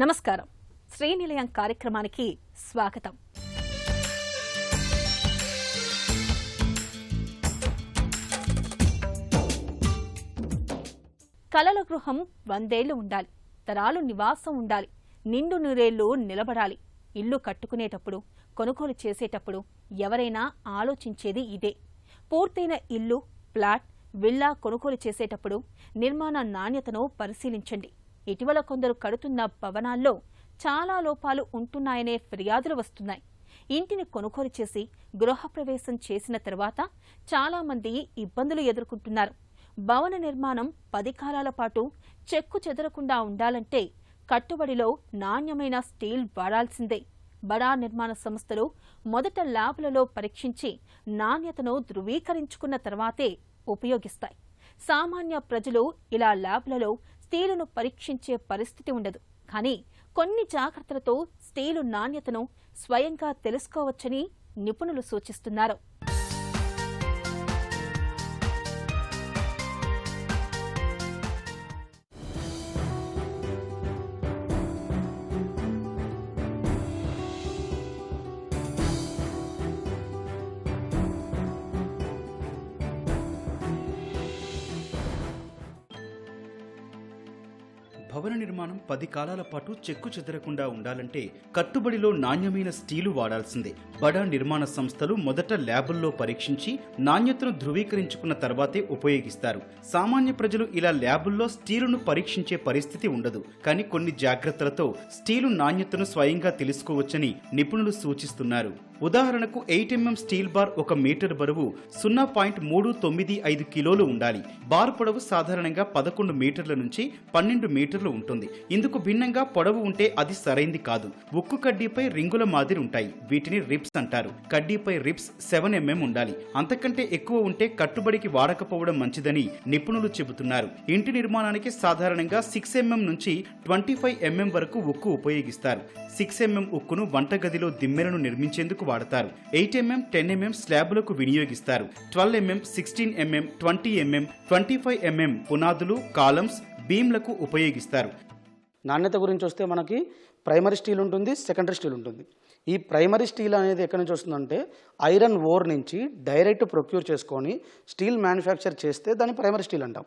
నమస్కారం. శ్రీనిలయం కార్యక్రమానికి స్వాగతం. కలల గృహం 100 ఏళ్లు ఉండాలి, తరాలు నివాసం ఉండాలి, నిండు నూరేళ్లు నిలబడాలి. ఇల్లు కట్టుకునేటప్పుడు, కొనుగోలు చేసేటప్పుడు ఎవరైనా ఆలోచించేది ఇదే. పూర్తయిన ఇల్లు, ఫ్లాట్, విల్లా కొనుగోలు చేసేటప్పుడు నిర్మాణ నాణ్యతను పరిశీలించండి. ఇటీవల కొందరు కడుతున్న భవనాల్లో చాలా లోపాలు ఉంటున్నాయనే ఫిర్యాదులు వస్తున్నాయి. ఇంటిని కొనుగోలు చేసి గృహప్రవేశం చేసిన తర్వాత చాలామంది ఇబ్బందులు ఎదుర్కొంటున్నారు. భవన నిర్మాణం 10 కాలాల పాటు చెక్కు చెదరకుండా ఉండాలంటే కట్టుబడిలో నాణ్యమైన స్టీల్ వాడాల్సిందే. బడా నిర్మాణ సంస్థలు మొదట ల్యాబ్లలో పరీక్షించి నాణ్యతను ధృవీకరించుకున్న తర్వాతే ఉపయోగిస్తాయి. సామాన్య ప్రజలు ఇలా ల్యాబ్లలో స్టీలును పరీక్షించే పరిస్థితి ఉండదు. కానీ కొన్ని జాగ్రత్తలతో స్టీలు నాణ్యతను స్వయంగా తెలుసుకోవచ్చని నిపుణులు సూచిస్తున్నారు. భవన నిర్మాణం 10 కాలాల పాటు చెక్కు చెదరకుండా ఉండాలంటే కట్టుబడిలో నాణ్యమైన స్టీలు వాడాల్సిందే. బడా నిర్మాణ సంస్థలు మొదట ల్యాబుల్లో పరీక్షించి నాణ్యతను ధృవీకరించుకున్న తర్వాతే ఉపయోగిస్తారు. సామాన్య ప్రజలు ఇలా ల్యాబుల్లో స్టీలును పరీక్షించే పరిస్థితి ఉండదు. కానీ కొన్ని జాగ్రత్తలతో స్టీలు నాణ్యతను స్వయంగా తెలుసుకోవచ్చని నిపుణులు సూచిస్తున్నారు. ఉదాహరణకు 8mm స్టీల్ బార్ 1 మీటర్ బరువు 0.395 కిలోలు ఉండాలి. బార్ పొడవు సాధారణంగా 11 మీటర్ల నుంచి 12 మీటర్లు ఉంటుంది. ఇందుకు భిన్నంగా పొడవు ఉంటే అది సరైంది కాదు. ఉక్కు కడ్డీపై రింగుల మాదిరి ఉంటాయి. వీటిని రిప్స్ అంటారు. కడ్డీపై రిప్స్ 7mm ఉండాలి. అంతకంటే ఎక్కువ ఉంటే కట్టుబడికి వాడకపోవడం మంచిదని నిపుణులు చెబుతున్నారు. ఇంటి నిర్మాణానికి సాధారణంగా 6mm నుంచి 25mm వరకు ఉక్కు ఉపయోగిస్తారు. 6mm ఉక్కును వంటగదిలో దిమ్మెలను నిర్మించేందుకు వాడతారు. 8mm 10mm స్లాబులకు వినియోగిస్తారు. 12mm 16mm 20mm 25mm పునాదులు, కాలమ్స్, బీమ్లకు ఉపయోగిస్తారు. నాణ్యత గురించి వస్తే మనకి ప్రైమరీ స్టీల్ ఉంటుంది, సెకండరీ స్టీల్ ఉంటుంది. ఈ ప్రైమరీ స్టీల్ అనేది ఎక్కడి నుంచి వస్తుందంటే ఐరన్ ఓర్ నుంచి డైరెక్ట్ ప్రొక్యూర్ చేసుకొని స్టీల్ మ్యానుఫ్యాక్చర్ చేస్తే దాన్ని ప్రైమరీ స్టీల్ అంటాం.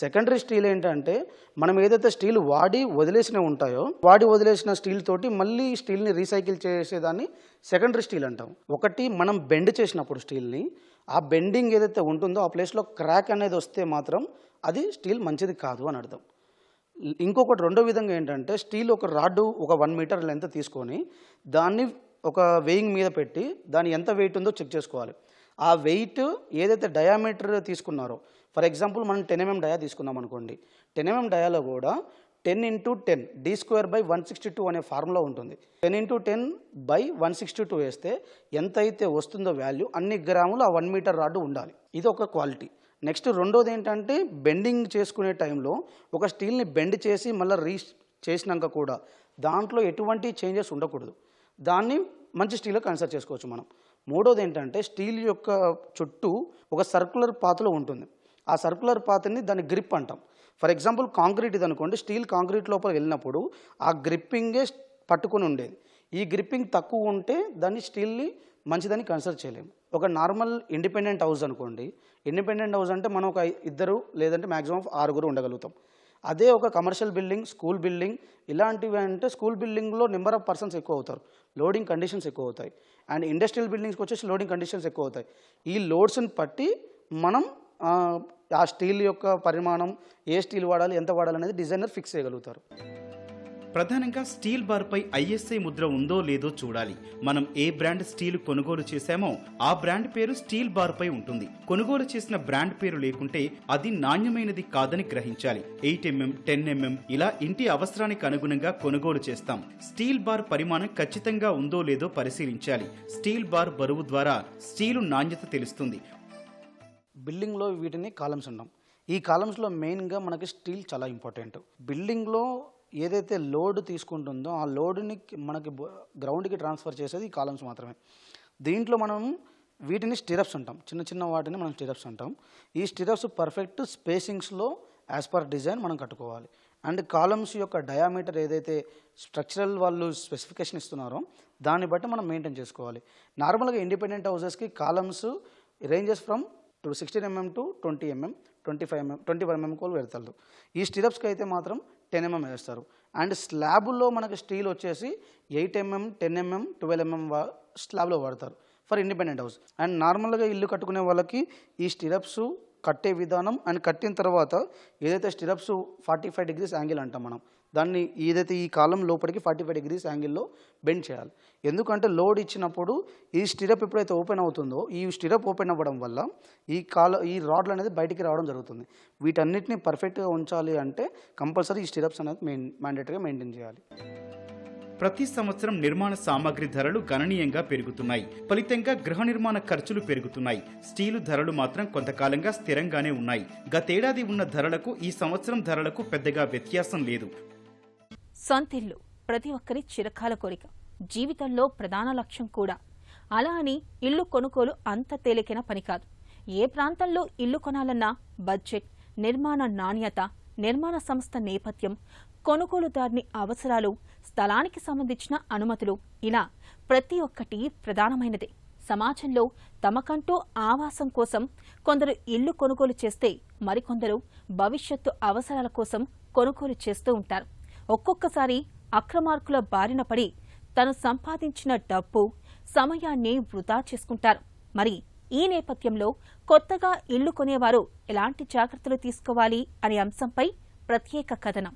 సెకండరీ స్టీల్ ఏంటంటే మనం ఏదైతే స్టీల్ వాడి వదిలేసినవి ఉంటాయో వాడి వదిలేసిన స్టీల్ తోటి మళ్ళీ స్టీల్ని రీసైకిల్ చేసేదాన్ని సెకండరీ స్టీల్ అంటాం. ఒకటి మనం బెండ్ చేసినప్పుడు స్టీల్ని ఆ బెండింగ్ ఏదైతే ఉంటుందో ఆ ప్లేస్లో క్రాక్ అనేది వస్తే మాత్రం అది స్టీల్ మంచిది కాదు అని అర్థం. ఇంకొకటి రెండో విధంగా ఏంటంటే స్టీల్ ఒక రాడ్డు ఒక 1 మీటర్ లెంత్ తీసుకొని దాన్ని ఒక వెయింగ్ మీద పెట్టి దాని ఎంత వెయిట్ ఉందో చెక్ చేసుకోవాలి. ఆ వెయిట్ ఏదైతే డయామీటర్ తీసుకున్నారో, ఫర్ ఎగ్జాంపుల్ మనం 10mm డయా తీసుకున్నాం అనుకోండి. 10mm డయాలో కూడా 10x10 d²/162 అనే ఫార్ములా ఉంటుంది. 10x10/162 వేస్తే ఎంత అయితే వస్తుందో వాల్యూ అన్ని గ్రాములు ఆ 1 మీటర్ రాడ్డు ఉండాలి. ఇది ఒక క్వాలిటీ. నెక్స్ట్ రెండోది ఏంటంటే బెండింగ్ చేసుకునే టైంలో ఒక స్టీల్ని బెండ్ చేసి మళ్ళీ చేసినాక కూడా దాంట్లో ఎటువంటి చేంజెస్ ఉండకూడదు. దాన్ని మంచి స్టీల్లో కన్సిడర్ చేసుకోవచ్చు మనం. మూడోది ఏంటంటే స్టీల్ యొక్క చుట్టూ ఒక సర్క్యులర్ పాత్లో ఉంటుంది. ఆ సర్క్యులర్ పాత్ని దాన్ని గ్రిప్ అంటాం. ఫర్ ఎగ్జాంపుల్ కాంక్రీట్ ఇది అనుకోండి, స్టీల్ కాంక్రీట్ లోపల వెళ్ళినప్పుడు ఆ గ్రిప్పింగే పట్టుకుని ఉండేది. ఈ గ్రిప్పింగ్ తక్కువ ఉంటే దాన్ని స్టీల్ని మంచిదని కన్సిడర్ చేయలేము. ఒక నార్మల్ ఇండిపెండెంట్ హౌస్ అనుకోండి, ఇండిపెండెంట్ హౌస్ అంటే మనం ఒక 2 లేదంటే మ్యాక్సిమం 6 ఉండగలుగుతాం. అదే ఒక కమర్షియల్ బిల్డింగ్, స్కూల్ బిల్డింగ్ ఇలాంటివి అంటే స్కూల్ బిల్డింగ్లో నెంబర్ ఆఫ్ పర్సన్స్ ఎక్కువ అవుతారు, లోడింగ్ కండిషన్స్ ఎక్కువ అవుతాయి. అండ్ ఇండస్ట్రియల్ బిల్డింగ్స్కి వచ్చేసి లోడింగ్ కండిషన్స్ ఎక్కువ అవుతాయి. ఈ లోడ్స్ని బట్టి మనం ఆ స్టీల్ యొక్క పరిమాణం, ఏ స్టీల్ వాడాలి, ఎంత వాడాలి అనేది డిజైనర్ ఫిక్స్ చేయగలుగుతారు. ప్రధానంగా స్టీల్ బార్పై ISI ముద్ర ఉందో లేదో చూడాలి. మనం ఏ బ్రాండ్ స్టీల్ కొనుగోలు చేశామో ఆ బ్రాండ్ పేరు స్టీల్ బార్పై ఉంటుంది. కొనుగోలు చేసిన బ్రాండ్ పేరు లేకుంటే అది నాణ్యమైనది కాదని గ్రహించాలి. 8mm 10mm ఇలా ఇంటి అవసరానికి అనుగుణంగా కొనుగోలు చేస్తాం. స్టీల్ బార్ పరిమాణం ఖచ్చితంగా ఉందో లేదో పరిశీలించాలి. స్టీల్ బార్ బరువు ద్వారా స్టీలు నాణ్యత తెలుస్తుంది. బిల్డింగ్లో వీటిని కాలమ్స్ అంటాం. ఈ కాలమ్స్లో మెయిన్గా మనకి స్టీల్ చాలా ఇంపార్టెంట్. బిల్డింగ్లో ఏదైతే లోడ్ తీసుకుంటుందో ఆ లోడ్ని మనకి గ్రౌండ్కి ట్రాన్స్ఫర్ చేసేది ఈ కాలమ్స్ మాత్రమే. దీంట్లో మనం వీటిని స్టిరప్స్ అంటాం. చిన్న చిన్న వాటిని మనం స్టిరప్స్ అంటాం. ఈ స్టిరప్స్ పర్ఫెక్ట్ స్పేసింగ్స్లో యాజ్ పర్ డిజైన్ మనం కట్టుకోవాలి. అండ్ కాలమ్స్ యొక్క డయామీటర్ ఏదైతే స్ట్రక్చరల్ వాళ్ళు స్పెసిఫికేషన్ ఇస్తున్నారో దాన్ని బట్టి మనం మెయింటైన్ చేసుకోవాలి. నార్మల్గా ఇండిపెండెంట్ హౌసెస్కి columns ranges from 16 mm to 20 mm, 25 mm, 21 mm కూడా పెడతారు. ఈ స్టిరప్స్కి అయితే మాత్రం 10 mm వేస్తారు. అండ్ స్లాబుల్లో మనకి స్టీల్ వచ్చేసి 8 mm, 10 mm, 12 mm స్లాబ్లో వాడతారు ఫర్ ఇండిపెండెంట్ హౌస్. అండ్ నార్మల్గా ఇల్లు కట్టుకునే వాళ్ళకి ఈ స్టిరప్స్ కట్టే విధానం అండ్ కట్టిన తర్వాత ఏదైతే స్టిరప్స్ 45 degrees యాంగిల్ అంటాం మనం, దాన్ని ఏదైతే ఈ కాలం లోపలికి 45 degrees యాంగిల్లో బెండ్ చేయాలి. ఎందుకంటే లోడ్ ఇచ్చినప్పుడు ఈ స్టిరప్ ఎప్పుడైతే ఓపెన్ అవుతుందో ఈ స్టిరప్ ఓపెన్ అవ్వడం వల్ల ఈ రాడ్లు అనేది బయటికి రావడం జరుగుతుంది. వీటన్నిటిని పర్ఫెక్ట్గా ఉంచాలి అంటే కంపల్సరీ ఈ స్టిరప్స్ అనేది మ్యాండేటరీగా మెయింటైన్ చేయాలి. ప్రతి సంవత్సరం నిర్మాణ సామాగ్రి ధరలు గణనీయంగా పెరుగుతున్నాయి. ఫలితంగా గృహ నిర్మాణ ఖర్చులు పెరుగుతున్నాయి. స్టీలు ధరలు మాత్రం కొంతకాలంగా స్థిరంగానే ఉన్నాయి. గతేడాది ఉన్న ధరలకు ఈ సంవత్సరం ధరలకు పెద్దగా వ్యత్యాసం లేదు. సొంతిల్లు ప్రతి ఒక్కరి చిరకాల కోరిక, జీవితంలో ప్రధాన లక్ష్యం కూడా. అలా అని ఇల్లు కొనుగోలు అంత తేలికైన పని కాదు. ఏ ప్రాంతంలో ఇల్లు కొనాలన్నా బడ్జెట్, నిర్మాణ నాణ్యత, నిర్మాణ సంస్థ నేపథ్యం, కొనుగోలుదారుని అవసరాలు, స్థలానికి సంబంధించిన అనుమతులు, ఇలా ప్రతి ఒక్కటి ప్రధానమైనదే. సమాజంలో తమకంటూ ఆవాసం కోసం కొందరు ఇల్లు కొనుగోలు చేస్తే మరికొందరు భవిష్యత్తు అవసరాల కోసం కొనుగోలు చేస్తూ ఉంటారు. ఒక్కొక్కసారి అక్రమార్కుల బారిన పడి తను సంపాదించిన డబ్బు, సమయాన్ని వృధా చేసుకుంటారు. మరి ఈ నేపథ్యంలో కొత్తగా ఇల్లు కొనేవారు ఎలాంటి జాగ్రత్తలు తీసుకోవాలి అనే అంశంపై ప్రత్యేక కథనం.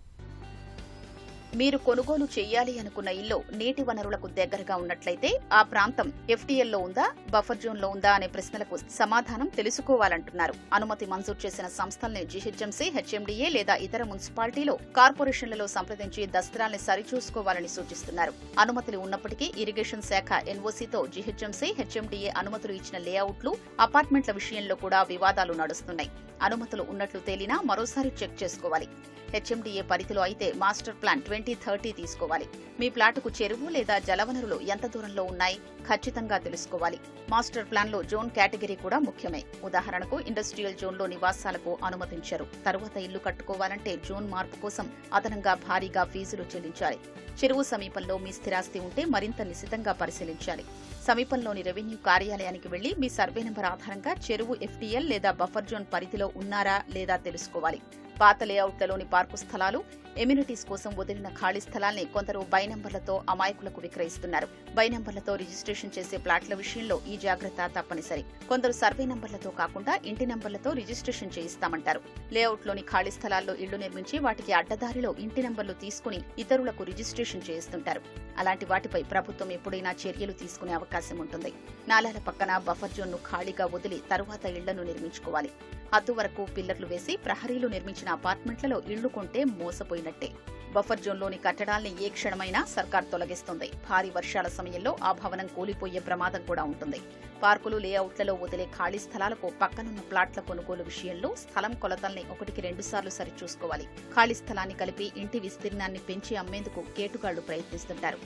మీరు కొనుగోలు చేయాలి అనుకున్న ఇల్లు నీటి వనరులకు దగ్గరగా ఉన్నట్లయితే ఆ ప్రాంతం ఎఫ్టీఎల్లో ఉందా, బఫర్ జోన్లో ఉందా అనే ప్రశ్నలకు సమాధానం తెలుసుకోవాలంటున్నారు. అనుమతి మంజూరు చేసిన సంస్థల్ని జీహెచ్ఎంసీ, హెచ్ఎండీఏ లేదా ఇతర మున్సిపాలిటీలో, కార్పొరేషన్లలో సంప్రదించి దస్త్రాల్ని సరిచూసుకోవాలని సూచిస్తున్నారు. అనుమతులు ఉన్నప్పటికీ ఇరిగేషన్ శాఖ ఎన్ఓసీతో జీహెచ్ఎంసీ, హెచ్ఎండీఏ అనుమతులు ఇచ్చిన లేఅవుట్లు, అపార్ట్మెంట్ల విషయంలో కూడా వివాదాలు నడుస్తున్నాయి. అనుమతులు ఉన్నట్లు తేలినా మరోసారి చెక్ చేసుకోవాలి. హెచ్ఎండీఏ పరిధిలో అయితే మాస్టర్ ప్లాన్ 2030 తీసుకోవాలి. మీ ప్లాటుకు చెరువు లేదా జలవనరులు ఎంత దూరంలో ఉన్నాయి ఖచ్చితంగా తెలుసుకోవాలి. మాస్టర్ ప్లాన్లో జోన్ కేటగిరీ కూడా ముఖ్యమే. ఉదాహరణకు ఇండస్ట్రియల్ జోన్లో నివాసాలకు అనుమతించారు. తరువాత ఇల్లు కట్టుకోవాలంటే జోన్ మార్పు కోసం అదనంగా భారీగా ఫీజులు చెల్లించాలి. చెరువు సమీపంలో మీ స్థిరాస్తి ఉంటే మరింత నిశితంగా పరిశీలించాలి. సమీపంలోని రెవెన్యూ కార్యాలయానికి వెళ్లి మీ సర్వే నెంబర్ ఆధారంగా చెరువు ఎఫ్టీఎల్ లేదా బఫర్ జోన్ పరిధిలో ఉన్నారా లేదా తెలుసుకోవాలి. పాత లేఅవుట్లలోని పార్కు స్థలాలు, ఎమ్యూనిటీస్ కోసం వదిలిన ఖాళీ స్థలాల్ని కొందరు బై నంబర్లతో అమాయకులకు విక్రయిస్తున్నారు. బై నంబర్లతో రిజిస్ట్రేషన్ చేసే ప్లాట్ల విషయంలో ఈ జాగ్రత్త తప్పనిసరి. కొందరు సర్వే నంబర్లతో కాకుండా ఇంటి నంబర్లతో రిజిస్ట్రేషన్ చేయిస్తామంటారు. లేఅవుట్లోని ఖాళీ స్థలాల్లో ఇళ్లు నిర్మించి వాటికి అడ్డదారిలో ఇంటి నంబర్లు తీసుకుని ఇతరులకు రిజిస్ట్రేషన్ చేయిస్తుంటారు. అలాంటి వాటిపై ప్రభుత్వం ఎప్పుడైనా చర్యలు తీసుకునే అవకాశం ఉంటుంది. నాలాల పక్కన బఫర్ జోన్ను ఖాళీగా వదిలి తరువాత ఇళ్లను నిర్మించుకోవాలి. హద్దు వరకు పిల్లర్లు వేసి ప్రహరీలు నిర్మించిన అపార్ట్మెంట్లలో ఇళ్లు కొంటే మోసపోయినట్టే. బఫర్ జోన్లోని కట్టడాల్ని ఏ క్షణమైనా సర్కార్ తొలగిస్తుంది. భారీ వర్షాల సమయంలో ఆ భవనం కూలిపోయే ప్రమాదం కూడా ఉంటుంది. పార్కులు, లేఅవుట్లలో వదిలే ఖాళీ స్థలాలకు పక్కనున్న ప్లాట్ల కొనుగోలు విషయంలో స్థలం కొలతల్ని 1-2 సార్లు సరిచూసుకోవాలి. ఖాళీ స్థలాన్ని కలిపి ఇంటి విస్తీర్ణాన్ని పెంచి అమ్మేందుకు కేటుగాళ్లు ప్రయత్నిస్తుంటారు.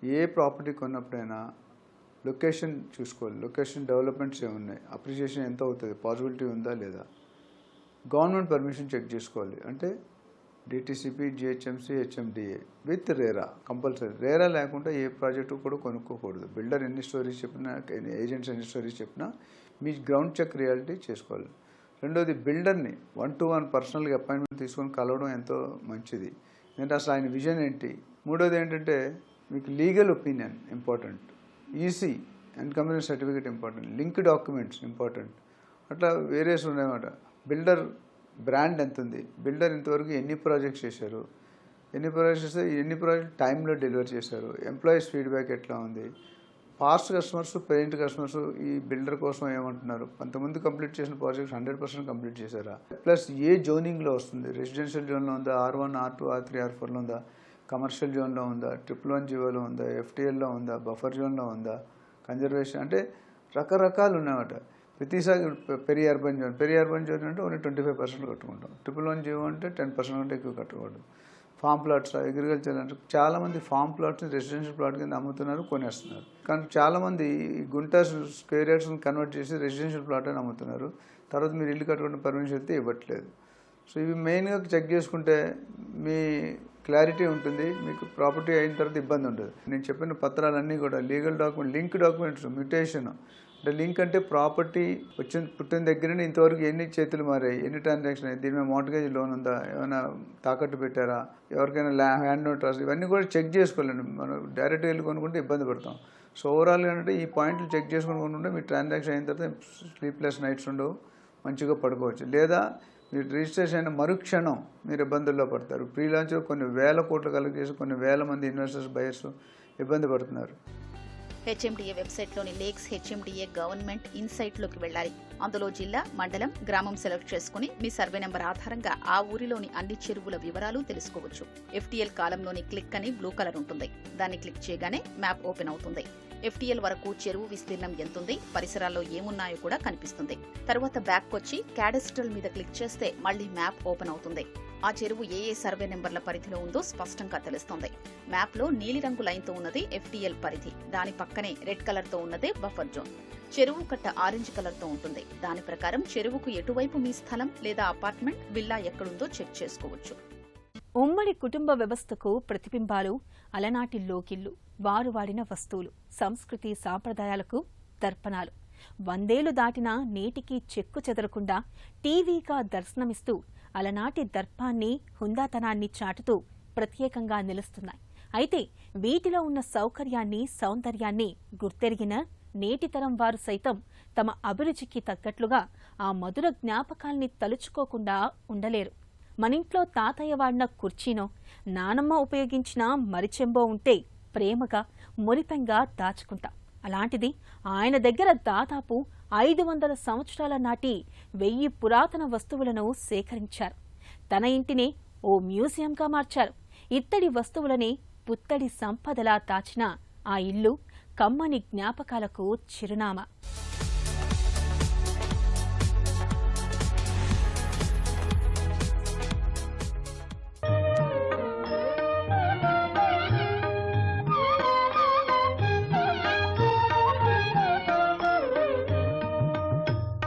ఏ ప్రాపర్టీ కొన్నప్పుడైనా లొకేషన్ చూసుకోవాలి. లొకేషన్ డెవలప్మెంట్స్ ఏమున్నాయి, అప్రిషియేషన్ ఎంత అవుతుంది, పాసిబిలిటీ ఉందా లేదా, గవర్నమెంట్ పర్మిషన్ చెక్ చేసుకోవాలి. అంటే DTCP, GHMC, HMDA with RERA compulsory. RERA లేకుండా ఏ ప్రాజెక్టు కూడా కొనుక్కోకూడదు. బిల్డర్ ఎన్ని స్టోరీస్ చెప్పినా, ఏజెంట్స్ ఎన్ని స్టోరీస్ చెప్పినా మీ గ్రౌండ్ చెక్ రియాలిటీ చేసుకోవాలి. రెండోది, బిల్డర్ని 1-to-1 పర్సనల్గా అపాయింట్మెంట్ తీసుకొని కలవడం ఎంతో మంచిది. ఎందుకంటే అసలు ఆయన విజన్ ఏంటి. మూడోది ఏంటంటే మీకు legal opinion important, EC and company certificate important, link documents important. అట్లా వేరేస్ ఉన్నాయన్నమాట. బిల్డర్ బ్రాండ్ ఎంత ఉంది, బిల్డర్ ఇంతవరకు ఎన్ని ప్రాజెక్ట్స్ చేశారు, ఎన్ని ప్రాజెక్ట్ టైంలో డెలివర్ చేశారు, ఎంప్లాయీస్ ఫీడ్బ్యాక్ ఎట్లా ఉంది, పాస్ట్ కస్టమర్స్, పెయింట్ కస్టమర్స్ ఈ బిల్డర్ కోసం ఏమంటున్నారు, కొంతమంది కంప్లీట్ చేసిన ప్రాజెక్ట్స్ 100% కంప్లీట్ చేశారా, ప్లస్ ఏ జోనింగ్లో వస్తుంది, రెసిడెన్షియల్ జోన్లో ఉందా, R1, R2, R3, R4లో ఉందా, కమర్షియల్ జోన్లో ఉందా, 111 జీవోలో ఉందా, FTLలో ఉందా, బఫర్ జోన్లో ఉందా, కన్జర్వేషన్, అంటే రకరకాలు ఉన్నాయన్నమాట. ప్రతిసారి పెరి అర్బన్ జోన్ అంటే ఓన్లీ 25% కట్టుకుంటాం. 111 జీవో అంటే 10% కంటే ఎక్కువ కట్టకూడదు. ఫామ్ ప్లాట్స్, అగ్రికల్చర్ అంటే చాలామంది ఫామ్ ప్లాట్స్ని రెసిడెన్షియల్ ప్లాట్ కింద అమ్ముతున్నారు, కొనేస్తున్నారు. కానీ చాలామంది గుంట స్క్వేర్ యార్డ్స్ని కన్వర్ట్ చేసి రెసిడెన్షియల్ ప్లాట్ అని అమ్ముతున్నారు. తర్వాత మీరు ఇల్లు కట్టుకుంటే పర్మిషన్ అయితే ఇవ్వట్లేదు. సో ఇవి మెయిన్గా చెక్ చేసుకుంటే మీ క్లారిటీ ఉంటుంది, మీకు ప్రాపర్టీ అయిన తర్వాత ఇబ్బంది ఉంటుంది. నేను చెప్పిన పత్రాలన్నీ కూడా legal document, link documents, mutation అంటే లింక్ అంటే ప్రాపర్టీ పుట్టిన దగ్గర ఇంతవరకు ఎన్ని చేతులు మారాయి, ఎన్ని ట్రాన్సాక్షన్ అయ్యాయి, దీని మీద మార్ట్గేజ్ లోన్ ఉందా, ఏమైనా తాకట్టు పెట్టారా, ఎవరికైనా హ్యాండ్ నోట్ ట్రస్ట్, ఇవన్నీ కూడా చెక్ చేసుకోవాలండి. మనం డైరెక్ట్గా వెళ్ళి కొనుక్కుంటే ఇబ్బంది పడతాం. సో ఓవరాల్గా అంటే ఈ పాయింట్లు చెక్ చేసుకుని కొనుక్కుంటే మీ ట్రాన్సాక్షన్ అయిన తర్వాత స్లీప్లెస్ నైట్స్ ఉండవు, మంచిగా పడుకోవచ్చు. లేదా మీరు రిజిస్ట్రేషన్ అయిన మరుక్షణం మీరు ఇబ్బందుల్లో పడతారు. ప్రీ లాంచ్ కొన్ని వేల కోట్లు కలెక్ట్ చేసి కొన్ని వేల మంది ఇన్వెస్టర్స్, బయర్స్ ఇబ్బంది పడుతున్నారు. హెచ్ఎండిఏ వెబ్సైట్లోని లేక్స్ హెచ్ఎండిఏ గవర్నమెంట్ ఇన్సైట్లోకి వెళ్ళాలి. అందులో జిల్లా, మండలం, గ్రామం సెలెక్ట్ చేసుకుని మీ సర్వే నెంబర్ ఆధారంగా ఆ ఊరిలోని అన్ని చెరువుల వివరాలు తెలుసుకోవచ్చు. FTL కాలంలోని క్లిక్ అని బ్లూ కలర్ ఉంటుంది. దాన్ని క్లిక్ చేయగానే మ్యాప్ ఓపెన్ అవుతుంది. FTL వరకు చెరువు విస్తీర్ణం ఎంతుంది, పరిసరాల్లో ఏమున్నాయో కూడా కనిపిస్తుంది. తర్వాత బ్యాక్ వచ్చి క్యాడస్ట్రల్ మీద క్లిక్ చేస్తే మళ్లీ మ్యాప్ ఓపెన్ అవుతుంది. ఆ చెరువు ఏ సర్వే నెంబర్ల పరిధిలో ఉందో స్పష్టంగా తెలుస్తుంది. మ్యాప్లో నీలిరంగు లైన్తో ఉన్నది FTL పరిధి, దాని పక్కనే రెడ్ కలర్తో ఉన్నదే బఫర్ జోన్. చెరువు కట్ట ఆరెంజ్ కలర్తో ఉంటుంది. దాని ప్రకారం చెరువుకు ఎటువైపు మీ స్థలం లేదా అపార్ట్మెంట్, విల్లా ఎక్కడుందో చెక్ చేసుకోవచ్చు. ఉమ్మడి కుటుంబ వ్యవస్థకు ప్రతిబింబాలు అలనాటి లోకిళ్లు, వారు వాడిన వస్తువులు, సంస్కృతి సాంప్రదాయాలకు దర్పణాలు. 100 ఏళ్లు దాటినా నేటికి చెక్కు చెదరకుండా టీవీగా దర్శనమిస్తూ అలనాటి దర్పాన్ని, హుందాతనాన్ని చాటుతూ ప్రత్యేకంగా నిలుస్తున్నాయి. అయితే వీటిలో ఉన్న సౌకర్యాన్ని, సౌందర్యాన్ని గుర్తెరిగిన నేటితరం వారు సైతం తమ అభిరుచికి తగ్గట్లుగా ఆ మధుర జ్ఞాపకాల్ని తలుచుకోకుండా ఉండలేరు. మనింట్లో తాతయ్య వాడిన కుర్చీనో, నానమ్మ ఉపయోగించిన మరిచెంబో ఉంటే ప్రేమగా, మురిపెంగా దాచుకుంటాం. అలాంటిది ఆయన దగ్గర దాదాపు 500 సంవత్సరాల నాటి 1000 పురాతన వస్తువులను సేకరించారు. తన ఇంటినే ఓ మ్యూజియంగా మార్చారు. ఇత్తడి వస్తువులని పుత్తడి సంపదలా దాచిన ఆ ఇల్లు కమ్మని జ్ఞాపకాలకు చిరునామా.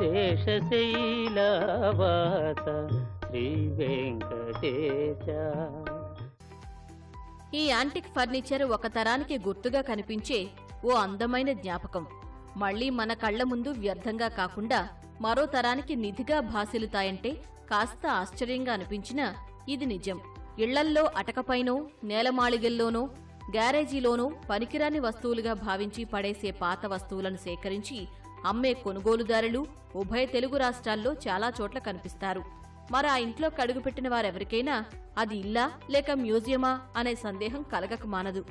శేషశైలవాస శ్రీ వెంకటేశ. ఈ యాంటిక్ ఫర్నిచర్ ఒక తరానికి గుర్తుగా కనిపించే ఓ అందమైన జ్ఞాపకం. మళ్లీ మన కళ్ల ముందు వ్యర్థంగా కాకుండా మరో తరానికి నిధిగా భాసిల్లుతాయంటే కాస్త ఆశ్చర్యంగా అనిపించినా ఇది నిజం. ఇళ్లల్లో అటకపైనో, నేలమాళిగల్లోనో, గ్యారేజీలోనో పనికిరాని వస్తువులుగా భావించి పడేసే పాత వస్తువులను సేకరించి అమ్మే కొనుగోలుదారులు ఉభయ తెలుగు రాష్ట్రాల్లో చాలా చోట్ల కనిపిస్తారు. మరి ఆ ఇంట్లో కడుగుపెట్టిన వారెవరికైనా అది ఇల్లా లేక మ్యూజియమా అనే సందేహం కలగక మానదు.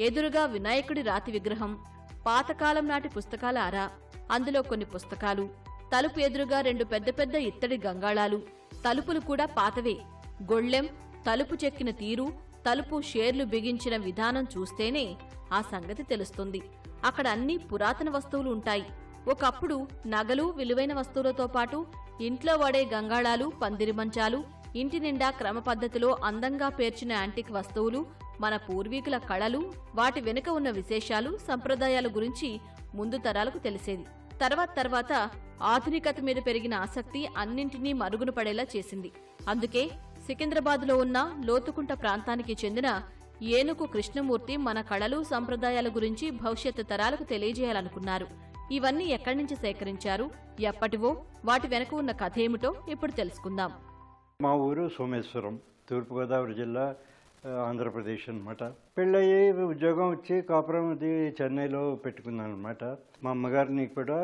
ఎదురుగా వినాయకుడి రాతి విగ్రహం, పాతకాలం నాటి పుస్తకాల అర, అందులో కొన్ని పుస్తకాలు, తలుపు ఎదురుగా 2 పెద్ద పెద్ద ఇత్తడి గంగాళాలు, తలుపులు కూడా పాతవే. గొళ్ళెం, తలుపు చెక్కిన తీరు, తలుపు షేర్లు బిగించిన విధానం చూస్తేనే ఆ సంగతి తెలుస్తుంది. అక్కడ అన్ని పురాతన వస్తువులు ఉంటాయి. ఒకప్పుడు నగలు, విలువైన వస్తువులతో పాటు ఇంట్లో వాడే గంగాళాలు, పందిరి మంచాలు, ఇంటి నిండా క్రమ పద్ధతిలో అందంగా పేర్చిన యాంటిక్ వస్తువులు, మన పూర్వీకుల కళలు, వాటి వెనుక ఉన్న విశేషాలు, సంప్రదాయాల గురించి ముందు తరాలకు తెలిసేది. తర్వాత ఆధునికత మీద పెరిగిన ఆసక్తి అన్నింటినీ మరుగున పడేలా చేసింది. అందుకే సికింద్రాబాద్లో ఉన్న లోతుకుంట ప్రాంతానికి చెందిన ఏనుగు కృష్ణమూర్తి మన కళలు, సంప్రదాయాల గురించి భవిష్యత్తు తరాలకు తెలియజేయాలనుకున్నారు. ఇవన్నీ ఎక్కడి నుంచి సేకరించారు, ఎప్పటివో, వాటి వెనక ఉన్న కథ ఏమిటో ఇప్పుడు తెలుసుకుందాం. మా ఊరు సోమేశ్వరం, తూర్పుగోదావరి జిల్లా, ఆంధ్రప్రదేశ్ అనమాట. పెళ్ళయ్యి ఉద్యోగం వచ్చి కాపురం అది చెన్నైలో పెట్టుకున్నాను అనమాట. మా అమ్మగారిని కూడా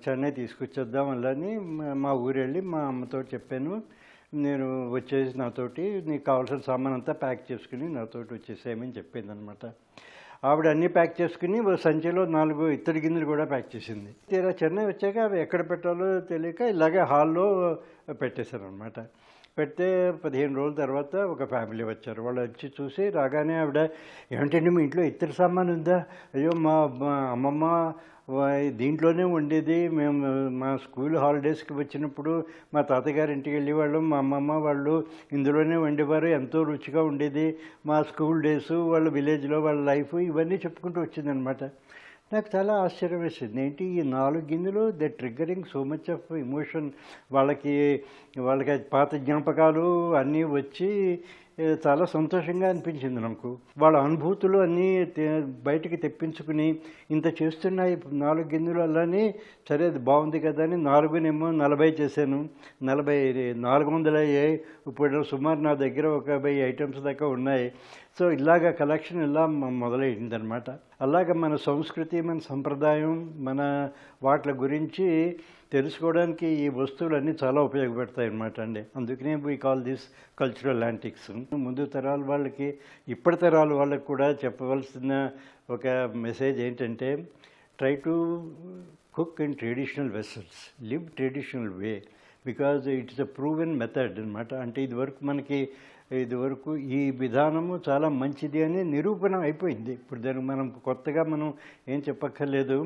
చెన్నై తీసుకొచ్చేద్దాం అలాని మా ఊరు వెళ్ళి మా అమ్మతో చెప్పాను. నేను వచ్చేసి నాతోటి నీకు కావాల్సిన సామాన్ అంతా ప్యాక్ చేసుకుని నాతోటి వచ్చేసేయమని చెప్పింది అనమాట. ఆవిడ అన్నీ ప్యాక్ చేసుకుని సంచిలో 4 ఇత్తడి గిన్నెలు కూడా ప్యాక్ చేసింది. తీరా చెన్నై వచ్చాక అవి ఎక్కడ పెట్టాలో తెలియక ఇలాగే హాల్లో పెట్టేశాను అనమాట. పెడితే 15 రోజుల తర్వాత ఒక ఫ్యామిలీ వచ్చారు. వాళ్ళు వచ్చి చూసి రాగానే ఆవిడ, ఏమిటండి మీ ఇంట్లో ఇత్తడి సామాను ఉందా? అయ్యో మా అమ్మమ్మ దీంట్లోనే ఉండేది, మేము మా స్కూల్ హాలిడేస్కి వచ్చినప్పుడు మా తాతగారి ఇంటికి వెళ్ళేవాళ్ళం, మా అమ్మమ్మ వాళ్ళు ఇందులోనే వండేవారు, ఎంతో రుచిగా ఉండేది, మా స్కూల్ డేసు, వాళ్ళ విలేజ్లో వాళ్ళ లైఫ్ ఇవన్నీ చెప్పుకుంటూ వచ్చిందనమాట. నాకు చాలా ఆశ్చర్యం వేసింది. ఏంటి ఈ 4 గిన్నెలు the triggering so much of emotion, వాళ్ళకి పాత జ్ఞాపకాలు అన్నీ వచ్చి చాలా సంతోషంగా అనిపించింది నాకు. వాళ్ళ అనుభూతులు అన్నీ బయటికి తెప్పించుకుని ఇంత చేస్తున్నాయి 4 గిన్నెలు అలానే. సరే అది బాగుంది కదా అని 4నేమో 40 చేశాను, 400 అయ్యాయి. ఇప్పుడు సుమారు నా దగ్గర ఒక 1000 ఐటమ్స్ దాకా ఉన్నాయి. సో ఇలాగ కలెక్షన్ ఇలా మొదలైందనమాట. అలాగ మన సంస్కృతి, మన సంప్రదాయం, మన వాటి గురించి తెలుసుకోవడానికి ఈ వస్తువులన్నీ చాలా ఉపయోగపడతాయి అన్నమాట అండి. అందుకనే we call this cultural antiques. ముందు తరాల వాళ్ళకి, ఇప్పటి తరాల వాళ్ళకి కూడా చెప్పవలసిన ఒక మెసేజ్ ఏంటంటే, try to cook in traditional vessels, live traditional way, because it's a proven method అనమాట. అంటే ఇదివరకు ఈ విధానము చాలా మంచిది అని నిరూపణ అయిపోయింది. ఇప్పుడు దానికి మనం కొత్తగా ఏం చెప్పక్కర్లేదు.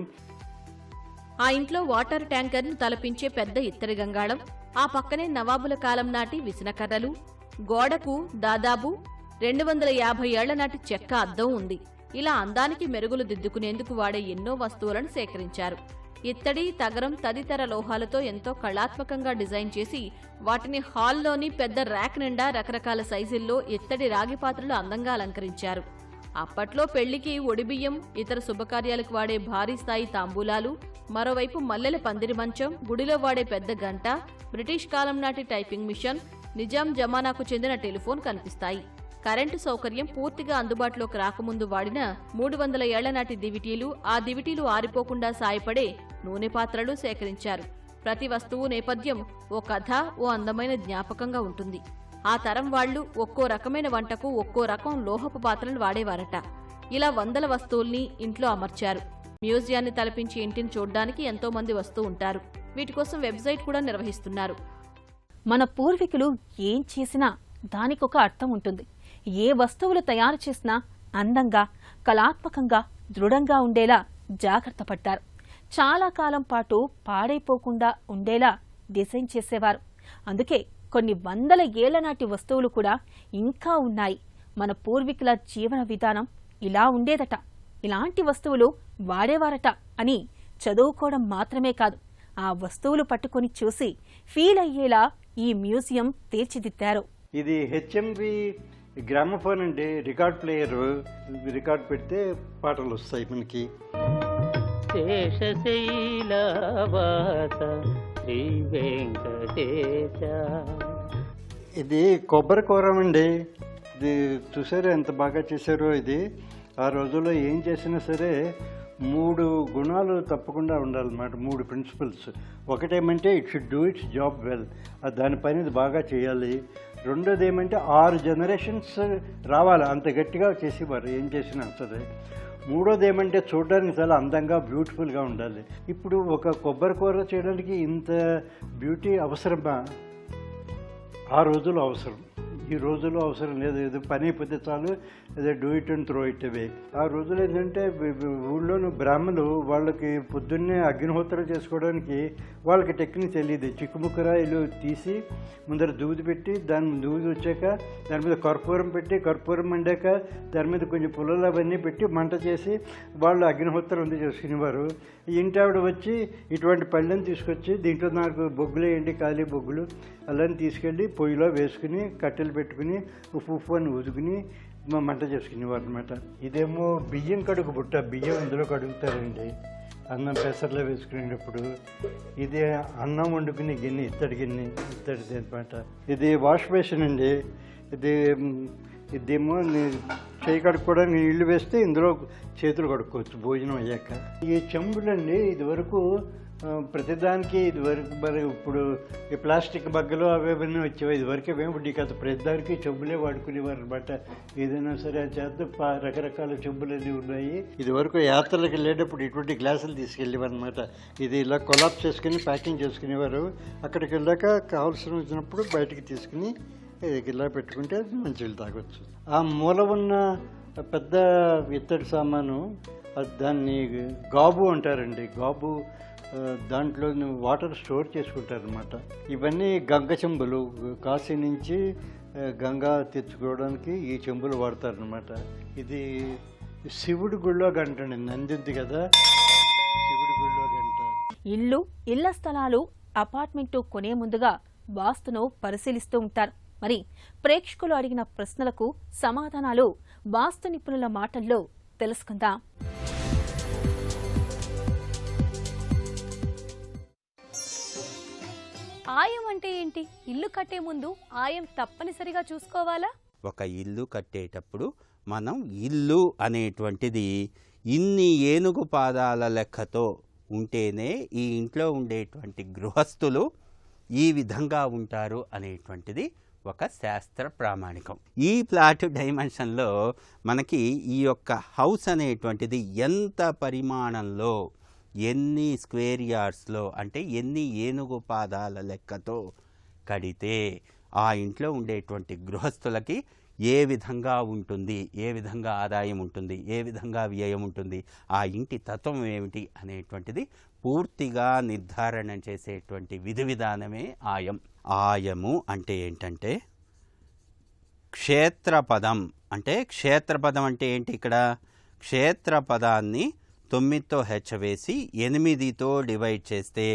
ఆ ఇంట్లో వాటర్ ట్యాంకర్ను తలపించే పెద్ద ఇత్తడి గంగాళం, ఆ పక్కనే నవాబుల కాలం నాటి విసనకర్రలు, గోడకు దాదాపు 250 ఏళ్ల నాటి చెక్క అద్దం ఉంది. ఇలా అందానికి మెరుగులు దిద్దుకునేందుకు వాడే ఎన్నో వస్తువులను సేకరించారు. ఇత్తడి, తగరం తదితర లోహాలతో ఎంతో కళాత్మకంగా డిజైన్ చేసి వాటిని హాల్లోని పెద్ద ర్యాక్ నిండా రకరకాల సైజుల్లో ఇత్తడి రాగి పాత్రలు అందంగా అలంకరించారు. అప్పట్లో పెళ్లికి ఒడిబియ్యం, ఇతర శుభకార్యాలకు వాడే భారీ స్థాయి తాంబూలాలు, మరోవైపు మల్లెల పందిరి మంచం, గుడిలో వాడే పెద్ద గంట, బ్రిటిష్ కాలం నాటి టైపింగ్ మిషన్, నిజాం జమానాకు చెందిన టెలిఫోన్ కనిపిస్తాయి. కరెంటు సౌకర్యం పూర్తిగా అందుబాటులోకి రాకముందు వాడిన 300 ఏళ్ల నాటి దివిటీలు, ఆ దివిటీలు ఆరిపోకుండా సాయపడే నూనె పాత్రలు సేకరించారు. ప్రతి వస్తువు నేపథ్యం ఓ కథ, ఓ అందమైన జ్ఞాపకంగా ఉంటుంది. ఆ తరం వాళ్లు ఒక్కో రకమైన వంటకు ఒక్కో రకం లోహపు పాత్రలు వాడేవారట. ఇలా వందల వస్తువుల్ని ఇంట్లో అమర్చారు. మ్యూజియాన్ని తలపించి ఇంటిని చూడ్డానికి ఎంతో మంది వస్తూ ఉంటారు. వీటి కోసం వెబ్సైట్ కూడా నిర్వహిస్తున్నారు. మన పూర్వీకులు ఏం చేసినా దానికొక అర్థం ఉంటుంది. ఏ వస్తువులు తయారు చేసినా అందంగా, కళాత్మకంగా, దృఢంగా ఉండేలా జాగ్రత్త పడ్డారు. చాలా కాలం పాటు పాడైపోకుండా ఉండేలా డిజైన్ చేసేవారు. అందుకే కొన్ని వందల ఏళ్ల నాటి వస్తువులు కూడా ఇంకా ఉన్నాయి. మన పూర్వీకుల జీవన విధానం ఇలా ఉండేదట, ఇలాంటి వస్తువులు వాడేవారట అని చదువుకోవడం మాత్రమే కాదు, ఆ వస్తువులు పట్టుకొని చూసి ఫీల్ అయ్యేలా ఈ మ్యూజియం తీర్చిదిద్దారు. ఇది హెచ్ఎంవి గ్రామఫోన్ అండి, రికార్డ్ ప్లేయర్. రికార్డ్ పెడితే పాటలు వస్తాయి మనకి. శ్రీ వెంకటేశ. ఇది కొబ్బరి కూరం అండి. ఇది చూసారా ఎంత బాగా చేశారో. ఇది ఆ రోజుల్లో ఏం చేసినా సరే 3 గుణాలు తప్పకుండా ఉండాలన్నమాట, 3 ప్రిన్సిపల్స్. ఒకటేమంటే it should do its job well, దానిపైన ఇది బాగా చేయాలి. రెండోది ఏమంటే 6 జనరేషన్స్ రావాలి, అంత గట్టిగా చేసేవారు ఏం చేసినా సరే. మూడోది ఏమంటే చూడడానికి చాలా అందంగా, బ్యూటిఫుల్గా ఉండాలి. ఇప్పుడు ఒక కొబ్బరి కూర చేయడానికి ఇంత బ్యూటీ అవసరమా? ఆ రోజుల్లో అవసరం, ఈ రోజుల్లో అవసరం లేదు. ఏదో పని అయిపోతే చాలు, ఏదో do it and throw it away. ఆ రోజులు ఏంటంటే ఊళ్ళోని బ్రాహ్మణులు వాళ్ళకి పొద్దున్నే అగ్నిహోత్రం చేసుకోవడానికి వాళ్ళకి టెక్నిక్ తెలియదు. చిక్కుముక్కరాయిలు తీసి ముందర దూది పెట్టి, దూది వచ్చాక దాని మీద కర్పూరం పెట్టి, కర్పూరం మండాక దాని మీద కొంచెం పుల్లలు అవన్నీ పెట్టి మంట చేసి వాళ్ళు అగ్నిహోత్రం అంతా చేసుకునేవారు. ఇంటి ఆవిడ వచ్చి ఇటువంటి పళ్ళని తీసుకొచ్చి దీంట్లో నాకు బొగ్గులు వేయండి, ఖాళీ బొగ్గులు అలాని తీసుకెళ్ళి పొయ్యిలో వేసుకుని కట్టెలు పెట్టుకుని ఉప్పు అని ఊదుకుని మంట చేసుకునేవారు అనమాట. ఇదేమో బియ్యం కడుగు బుట్ట, బియ్యం ఇందులో కడుగుతారండి అన్నం పెసర్లో వేసుకునేటప్పుడు. ఇది అన్నం వండుకునే గిన్నె, ఇత్తడిది అనమాట. ఇది వాష్ బేసిన్ అండి. ఇదేమో చేయి కడుక్కోవడానికి నీళ్లు వేస్తే ఇందులో చేతులు కడుక్కోవచ్చు భోజనం అయ్యాక. ఈ చెంబులండి ఇదివరకు ప్రతిదానికి, ఇదివరకు మరి ఇప్పుడు ఈ ప్లాస్టిక్ బగ్గలు అవన్నీ వచ్చేవి. ఇదివరకు ఏమి కాదు, ప్రతిదానికి చెంబులే వాడుకునేవారు అనమాట. ఏదైనా సరే చేద్దాం, రకరకాల చెంబులన్నీ ఉన్నాయి. ఇదివరకు యాత్రలకు వెళ్ళేటప్పుడు ఇటువంటి గ్లాసులు తీసుకెళ్ళేవారు అనమాట. ఇది ఇలా కొలాప్స్ చేసుకుని ప్యాకింగ్ చేసుకునేవారు. అక్కడికి వెళ్ళాక కావాల్సిన వచ్చినప్పుడు బయటికి తీసుకుని ఇలా పెట్టుకుంటే మంచిగా తాగొచ్చు. ఆ మూల ఉన్న పెద్ద ఇత్తడి సామాను దాన్ని గాబు అంటారండి. గాబు, దాంట్లో వాటర్ స్టోర్ చేసుకుంటారనమాట. ఇవన్నీ గంగ చెంబులు, కాశీ నుంచి గంగా తెచ్చుకోవడానికి ఈ చెంబులు వాడతారనమాట. ఇది శివుడి గుళ్ళో గంట అండి, నంది ఉంది కదా, శివుడి గుళ్ళో గంట. ఇల్లు, ఇళ్ల స్థలాలు, అపార్ట్మెంటు కొనే ముందుగా వాస్తును పరిశీలిస్తూ ఉంటారు. మరి ప్రేక్షకులు అడిగిన ప్రశ్నలకు సమాధానాలు వాస్తు నిపుణుల మాటల్లో తెలుసుకుందాం. ఆయం అంటే ఏంటి? ఇల్లు కట్టే ముందు ఆయం తప్పనిసరిగా చూసుకోవాలా? ఒక ఇల్లు కట్టేటప్పుడు మనం ఇల్లు అనేటువంటిది ఇన్ని ఏనుగు పాదాల లెక్కతో ఉంటేనే ఈ ఇంట్లో ఉండేటువంటి గృహస్థులు ఈ విధంగా ఉంటారు అనేటువంటిది ఒక శాస్త్ర ప్రామాణికం. ఈ ప్లాట్ డైమెన్షన్లో మనకి ఈ యొక్క హౌస్ అనేటువంటిది ఎంత పరిమాణంలో, ఎన్ని స్క్వేర్ యార్డ్స్లో, అంటే ఎన్ని ఏనుగు పాదాల లెక్కతో కడితే ఆ ఇంట్లో ఉండేటువంటి గృహస్థులకి ఏ విధంగా ఉంటుంది, ఏ విధంగా ఆదాయం ఉంటుంది, ఏ విధంగా వ్యయం ఉంటుంది, ఆ ఇంటి తత్వం ఏమిటి అనేటువంటిది పూర్తిగా నిర్ధారణ చేసేటువంటి విధి విధానమే ఆయం. ఆయము అంటే ఏంటంటే క్షేత్రపదం. అంటే క్షేత్రపదం అంటే ఏంటి? ఇక్కడ క్షేత్రపదాన్ని 9తో హెచ్చవేసి 8తో డివైడ్ చేస్తే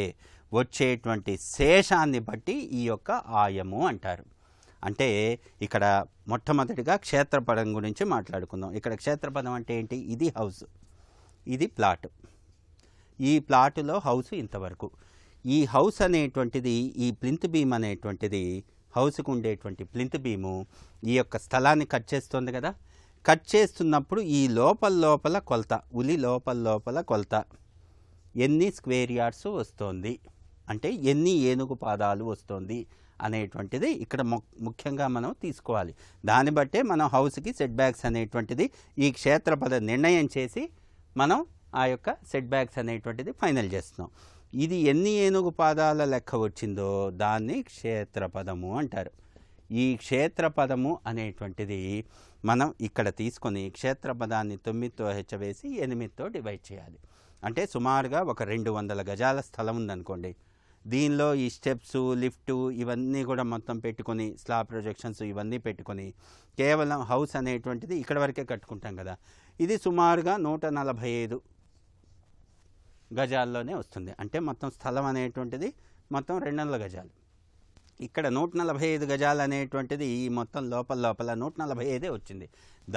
వచ్చేటువంటి శేషాన్ని బట్టి ఈ యొక్క ఆయము అంటారు. అంటే ఇక్కడ మొట్టమొదటిగా క్షేత్రపదం గురించి మాట్లాడుకుందాం. ఇక్కడ క్షేత్రపదం అంటే ఏంటి? ఇది హౌస్, ఇది ప్లాట్. ఈ ప్లాటులో హౌస్ ఇంతవరకు. ఈ హౌస్ అనేటువంటిది, ఈ ప్లింత్ బీమ్ అనేటువంటిది, హౌస్కు ఉండేటువంటి ప్లింత్ బీము ఈ యొక్క స్థలాన్ని కట్ చేస్తుంది కదా. కట్ చేస్తున్నప్పుడు ఈ లోపల కొలత, ఉలి లోపల కొలత ఎన్ని స్క్వేర్ యార్డ్స్ వస్తుంది, అంటే ఎన్ని ఏనుగు పాదాలు వస్తుంది అనేటువంటిది ఇక్కడ ముఖ్యంగా మనం తీసుకోవాలి. దాన్ని బట్టే మనం హౌస్కి సెట్ బ్యాక్స్ అనేటువంటిది ఈ క్షేత్రపద నిర్ణయం చేసి మనం ఆ యొక్క సెట్ బ్యాక్స్ అనేటువంటిది ఫైనల్ చేస్తున్నాం. ఇది ఎన్ని ఏనుగు పాదాల లెక్క వచ్చిందో దాన్ని క్షేత్రపదము అంటారు. ఈ క్షేత్రపదము అనేటువంటిది మనం ఇక్కడ తీసుకొని క్షేత్రపదాన్ని 9తో హెచ్చవేసి 8తో డివైడ్ చేయాలి. అంటే సుమారుగా ఒక 200 గజాల స్థలం ఉందనుకోండి. దీనిలో ఈ స్టెప్స్, లిఫ్టు ఇవన్నీ కూడా మొత్తం పెట్టుకొని, స్లాబ్ ప్రొజెక్షన్స్ ఇవన్నీ పెట్టుకొని కేవలం హౌస్ అనేటువంటిది ఇక్కడ వరకే కట్టుకుంటాం కదా. ఇది సుమారుగా 145 గజాల్లోనే వస్తుంది. అంటే మొత్తం స్థలం అనేటువంటిది మొత్తం 200 గజాలు. ఇక్కడ 145 గజాలు అనేటువంటిది ఈ మొత్తం లోపల 145 వచ్చింది.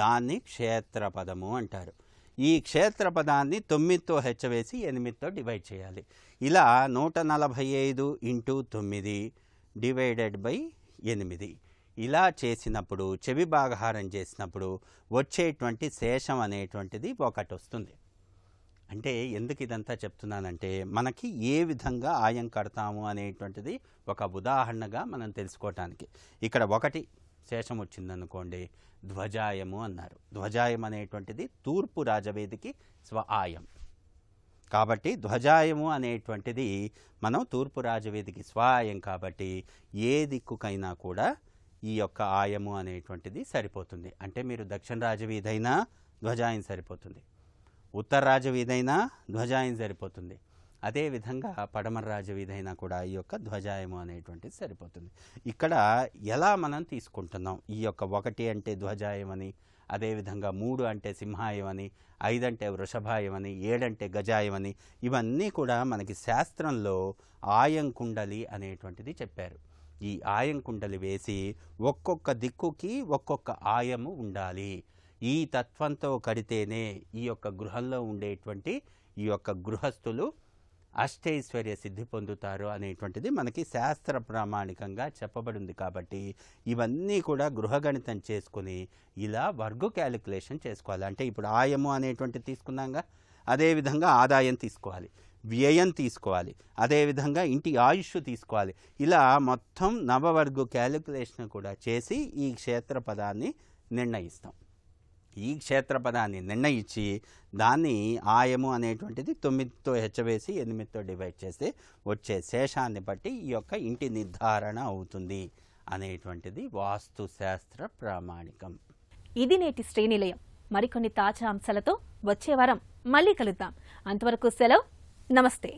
దాన్ని క్షేత్రపదము అంటారు. ఈ క్షేత్రపదాన్ని 9తో హెచ్చవేసి 8తో డివైడ్ చేయాలి. ఇలా 145 × 9 డివైడెడ్ బై 8 ఇలా చేసినప్పుడు, చెవి భాగహారం చేసినప్పుడు వచ్చేటువంటి శేషం అనేటువంటిది ఒకటి వస్తుంది. అంటే ఎందుకు ఇదంతా చెప్తున్నానంటే మనకి ఏ విధంగా ఆయం కడతాము అనేటువంటిది ఒక ఉదాహరణగా మనం తెలుసుకోవటానికి. ఇక్కడ ఒకటి శేషం వచ్చిందనుకోండి, ధ్వజాయము అన్నారు. ధ్వజాయం అనేటువంటిది తూర్పు రాజవేదికి స్వ ఆయం. కాబట్టి ధ్వజాయము అనేటువంటిది మనం తూర్పు రాజవేదికి స్వ ఆయం కాబట్టి ఏ దిక్కుకైనా కూడా ఈ యొక్క ఆయము అనేటువంటిది సరిపోతుంది. అంటే మీరు దక్షిణ రాజవీధి అయినా ధ్వజాయం సరిపోతుంది, ఉత్తర రాజవీధి అయినా ధ్వజాయం సరిపోతుంది, అదేవిధంగా పడమర రాజవీధి అయినా కూడా ఈ యొక్క ధ్వజాయము అనేటువంటిది సరిపోతుంది. ఇక్కడ ఎలా మనం తీసుకుంటున్నాం? ఈ యొక్క 1 అంటే ధ్వజాయం అని, అదేవిధంగా 3 అంటే సింహాయం అని, 5 అంటే వృషభాయం అని, 7 అంటే గజాయం అని, ఇవన్నీ కూడా మనకి శాస్త్రంలో ఆయం కుండలి అనేటువంటిది చెప్పారు. ఈ ఆయం కుండలి వేసి ఒక్కొక్క దిక్కుకి ఒక్కొక్క ఆయము ఉండాలి. ఈ తత్వంతో కడితేనే ఈ యొక్క గృహంలో ఉండేటువంటి ఈ యొక్క గృహస్థులు అష్టైశ్వర్య సిద్ధి పొందుతారు అనేటువంటిది మనకి శాస్త్ర ప్రామాణికంగా చెప్పబడింది. కాబట్టి ఇవన్నీ కూడా గృహగణితం చేసుకుని ఇలా వర్గు క్యాలిక్యులేషన్ చేసుకోవాలి. అంటే ఇప్పుడు ఆయము అనేటువంటిది తీసుకున్నాగా, అదేవిధంగా ఆదాయం తీసుకోవాలి, వ్యయం తీసుకోవాలి, అదేవిధంగా ఇంటి ఆయుష్ తీసుకోవాలి. ఇలా మొత్తం నవవర్గు క్యాలిక్యులేషన్ కూడా చేసి ఈ క్షేత్రపదాన్ని నిర్ణయిస్తాం. ఈ క్షేత్రపదాన్ని నిర్ణయించి దాన్ని ఆయము అనేటువంటిది 9తో హెచ్చవేసి 8తో డివైడ్ చేస్తే వచ్చే శేషాన్ని బట్టి ఈ యొక్క ఇంటి నిర్ధారణ అవుతుంది అనేటువంటిది వాస్తు శాస్త్ర ప్రామాణికం. ఇది నేటి శ్రేణిలయం. మరికొన్ని తాజా అంశాలతో వచ్చే వారం మళ్ళీ కలుద్దాం. అంతవరకు సెలవు. నమస్తే.